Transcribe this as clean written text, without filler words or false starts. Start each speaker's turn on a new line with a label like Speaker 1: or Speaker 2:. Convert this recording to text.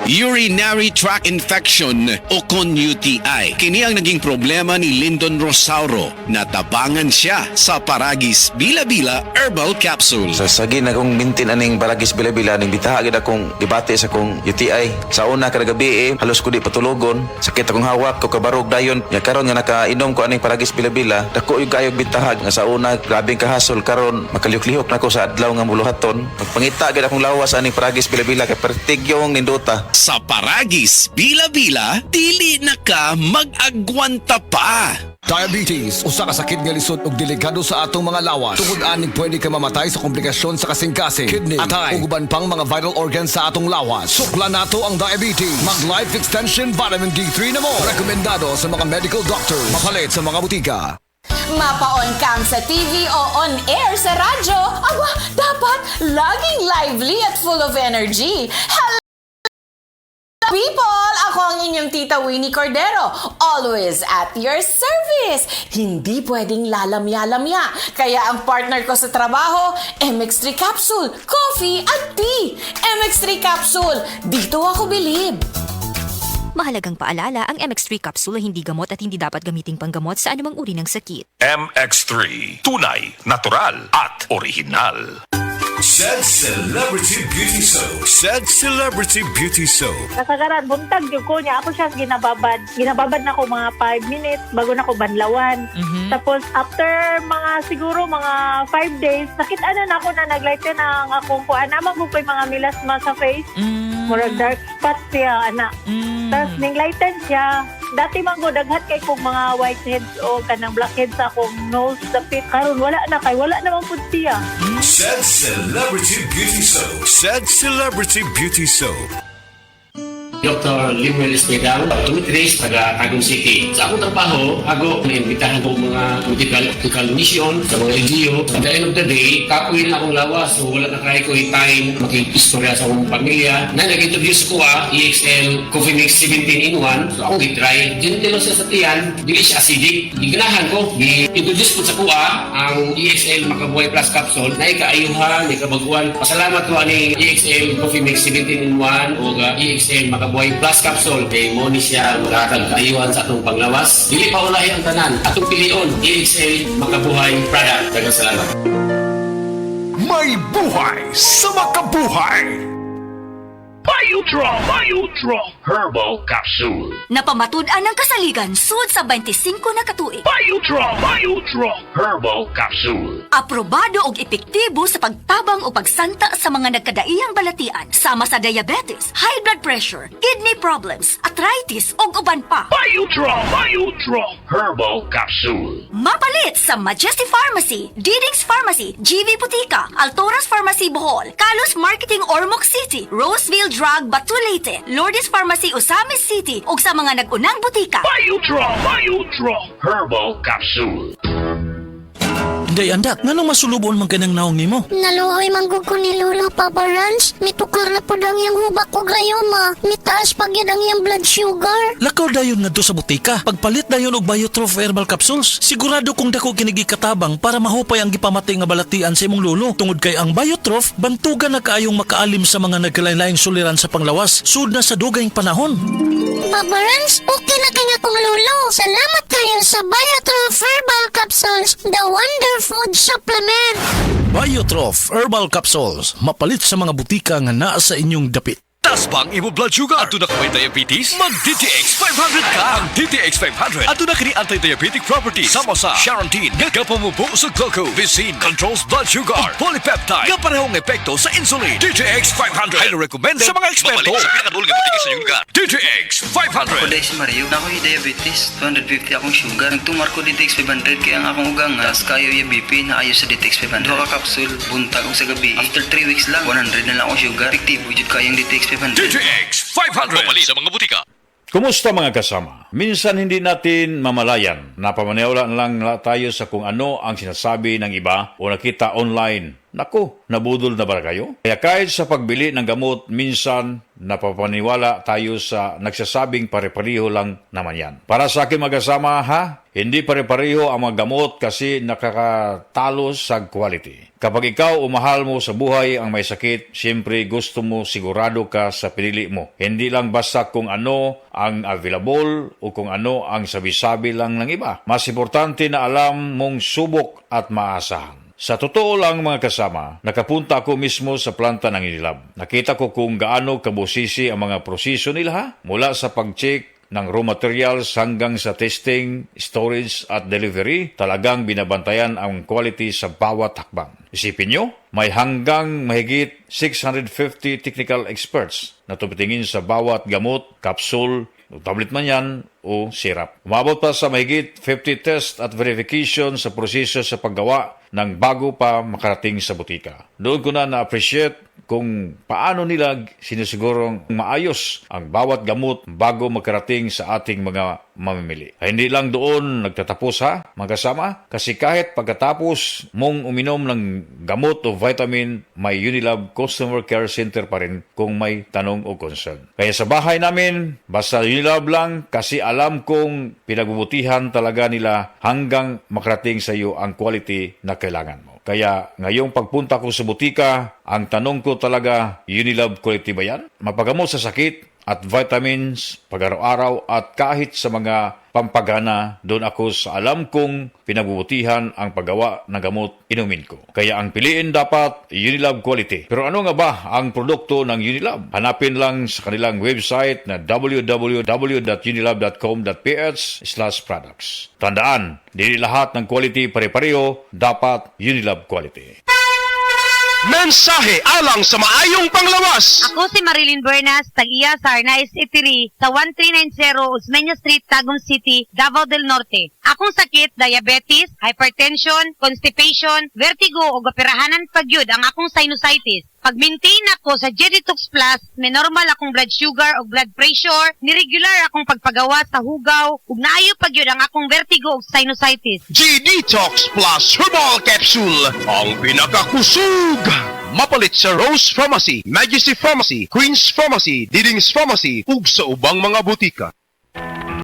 Speaker 1: urinary tract infection o kon UTI. Kini ang naging problema ni Lyndon Rosauro. Natabangan siya sa Paragis Bila-Bila Herbal Capsule.
Speaker 2: Sa sagin akong mintin aning Paragis Bila-Bila ning bitahagid akong debate sa akong UTI. Sa una kada gabi halos ko di patulogon. Sakit akong hawak ko kabarog dayon. Nya karon nga nakainom ko aning Paragis Bila-Bila, dako yung kayog bitahag nga sa una grabing kahasol karon makalihok-lihok nako sa adlaw nga muluhaton. Magpangita gid akong lawas aning Paragis Bila-Bila kay pertigyong ninduta.
Speaker 1: Sa Paragis Bila-Bila, dili na ka mag-agwanta pa.
Speaker 3: Diabetes, usa ka sakit nga lisod ug delikado sa atong mga lawas. Tungod aning pwede ka mamatay sa komplikasyon sa kasing-kasing, kidney, atay, ug uban pang mga vital organs sa atong lawas. Sukla nato ang diabetes. Mag Life Extension Vitamin D3 na mo. Rekomendado sa mga medical doctor. Mapalit sa mga butika.
Speaker 4: Mapa-on cam sa TV o on air sa radyo, aba, dapat laging lively at full of energy. Hello people! Ako ang inyong tita Winnie Cordero, always at your service. Hindi pwedeng lalamya-lamya. Kaya ang partner ko sa trabaho, MX3 Capsule, coffee at tea. MX3 Capsule, dito ako bilib.
Speaker 5: Mahalagang paalala, ang MX3 capsule ay hindi gamot at hindi dapat gamiting panggamot sa anumang uri ng sakit.
Speaker 6: MX3, tunay, natural at original.
Speaker 7: Shed Celebrity Beauty Soap. Shed Celebrity Beauty Soap.
Speaker 8: Kasagaran, buntag yung ko niya. Ako siya ginababad. Ginababad na ako mga 5 minutes bago na ako banlawan. Tapos, after siguro mga 5 days, nakita na ako na naglighten ang akong kuan. Amang ko pa yung mga milasma sa face. Murag dark spot siya, anak. Tapos, ninglighten siya. Dati manggo, daghat kay kong mga whiteheads o kanang blackheads sa akong nose, dapit. Karon wala na kay, wala namang pud siya.
Speaker 7: Shed Celebrity Beauty Soap. Shed Celebrity Beauty Soap.
Speaker 9: Dr. Limuel Espedal, tumitris, taga Tagum City. Sa akong trabaho, ako naimbitahan ko mga medical mission sa mga LGU. At the end of the day, kapuin na akong lawas. So wala na kaya ko yung time makikistorya sa akong pamilya. Na nag-introduce ko EXL Coffee Mix 17 in 1. So akong gitry. Gentilo sa satiyan, dili siya acidic. Iganahan ko, i-introduce ko sa kuha ang EXL Makabuhay Plus Capsule na ikaayuhan, ikabaguan. Pasalamat ko ani EXL Coffee Mix 17 in 1 o EXL Makabuhay Plus Capsule kay mo ni siya makakag-ayuhan sa atong panglawas. Dili pa ulahi ang tanan. Atong pilion, EXL Makabuhay Product. Daghang salamat.
Speaker 7: May buhay sa makabuhay.
Speaker 6: Biodraw Herbal Capsule.
Speaker 5: Napamatud-an ng kasaligan sud sa 25 na katuig.
Speaker 6: Biodraw Herbal Capsule.
Speaker 5: Aprobado og epektibo sa pagtabang o pagsanta sa mga nagkadaiyang balatian sama sa diabetes, high blood pressure, kidney problems, arthritis ug uban pa.
Speaker 6: Biodraw Herbal Capsule.
Speaker 5: Mapalit sa Majesty Pharmacy, Diding's Pharmacy, GV Butika, Altoras Pharmacy Bohol, Kalos Marketing Ormoc City, Roseville Drug Batulete, Lourdes Pharmacy Osamis City ug sa mga nag-unang butika.
Speaker 6: Biodraw Herbal Capsule.
Speaker 10: Day andak, nganong masulubon man kanang naong nimo?
Speaker 11: Naluoy manggug ko ni Lola Papa Rans. Mitukar na po ang iyang hubak o grayoma. Mitaas pag yan ang iyang blood sugar.
Speaker 10: Lakaw dayon nga sa butika. Pagpalit dayon og Biotrof Herbal Capsules. Sigurado kung dako kinigi katabang para mahupay ang gipamatay nga balatian sa imong lolo. Tungod kay ang Biotrof, bantugan na kaayong makaalim sa mga nagkalain-laing suliran sa panglawas. Sud na sa dugayng panahon.
Speaker 11: Papa Rans, okay na kanya kong lolo. Salamat kayo sa Biotrof Herbal Capsules, the wonder food supplement.
Speaker 10: Biotrof Herbal Capsules. Mapalit sa mga butika nga naa sa inyong dapit.
Speaker 7: Taas ba ang imo blood sugar? Ato na ka may diabetes? Mag DTX 500 ka! Ang DTX 500 ato na kini anti-diabetic properties sama sa Charantine nga kapamubo sa glucose, Vicine controls blood sugar, ug polypeptide nga parehong epekto sa insulin. DTX 500 highly recommended sa mga eksperto. Mapalit sa pinakadulong butika sa iyong lugar. DTX 500.
Speaker 12: Ako si Mario, na ako'y diabetes, 250 akong sugar. Nagtumar ko DTX 500 kaya ang akong ugang as kayo yung BP na ayos sa DTX 500. Duha ka kapsul, buntag og sa gabi. After 3 weeks lang, 100 na lang akong sugar. Efektibo jud kayang DTX 500.
Speaker 6: DTX 500. Mapalit sa mga butika.
Speaker 13: Kumusta mga kasama? Minsan hindi natin mamalayan. Napamaniwala lang tayo sa kung ano ang sinasabi ng iba o nakita online. Naku, nabudol na ba kayo? Kaya kahit sa pagbili ng gamot, minsan napapaniwala tayo sa nagsasabing pare-pareho lang naman yan. Para sa akin mag-asama ha, hindi pare-pareho ang mga gamot kasi nakakatalo sa quality. Kapag ikaw o mahal mo sa buhay ang may sakit, siyempre gusto mo sigurado ka sa pinili mo. Hindi lang basta kung ano ang available o kung ano ang sabi-sabi lang ng iba. Mas importante na alam mong subok at maasahan. Sa totoo lang mga kasama, nakapunta ako mismo sa planta ng Unilab. Nakita ko kung gaano kabusisi ang mga proseso nila ha? Mula sa pag-check ng raw materials hanggang sa testing, storage at delivery, talagang binabantayan ang quality sa bawat hakbang. Isipin nyo, may hanggang mahigit 650 technical experts na tumitingin sa bawat gamot, capsule, tablet man yan o syrup. Umabot pa sa mahigit 50 test at verification sa proseso sa paggawa ng bago pa makarating sa butika. Doon ko na na-appreciate kung paano nila sinisigurong maayos ang bawat gamot bago makarating sa ating mga mamimili. Ay, hindi lang doon nagtatapos ha, mga kasama, kasi kahit pagkatapos mong uminom ng gamot o vitamin, may Unilab Customer Care Center pa rin kung may tanong o concern. Kaya sa bahay namin, basta Unilab lang kasi alam kong pinagbubutihan talaga nila hanggang makarating sa iyo ang quality na kailangan mo. Kaya ngayong pagpunta ko sa butika, ang tanong ko talaga, Unilab quality ba yan? Mapagamot sa sakit at vitamins, pag-araw-araw at kahit sa mga pampagana, doon ako sa alam kong pinagbubutihan ang paggawa ng gamot inumin ko. Kaya ang piliin dapat Unilab quality. Pero ano nga ba ang produkto ng Unilab? Hanapin lang sa kanilang website na www.unilab.com.ph/products. Tandaan, hindi lahat ng quality pare-pareho, dapat Unilab quality.
Speaker 14: Mensahe alang sa maayong panglawas.
Speaker 15: Ako si Marilyn Buenas, tag-iya sa Arnaiz Eatery sa 1390 Osmeña Street, Tagum City, Davao del Norte. Akong sakit, diabetes, hypertension, constipation, vertigo o operahanan pagyud ang akong sinusitis. Pag-maintain ako sa G-Detox Plus, may normal akong blood sugar o blood pressure, niregular akong pagpagawa sa hugaw, ug naayo pagyud ang akong vertigo o sinusitis.
Speaker 14: G-Detox Plus Herbal Capsule, ang pinakakusog. Mapalit sa Rose Pharmacy, Majesty Pharmacy, Queen's Pharmacy, Diding's Pharmacy, ug sa ubang mga butika.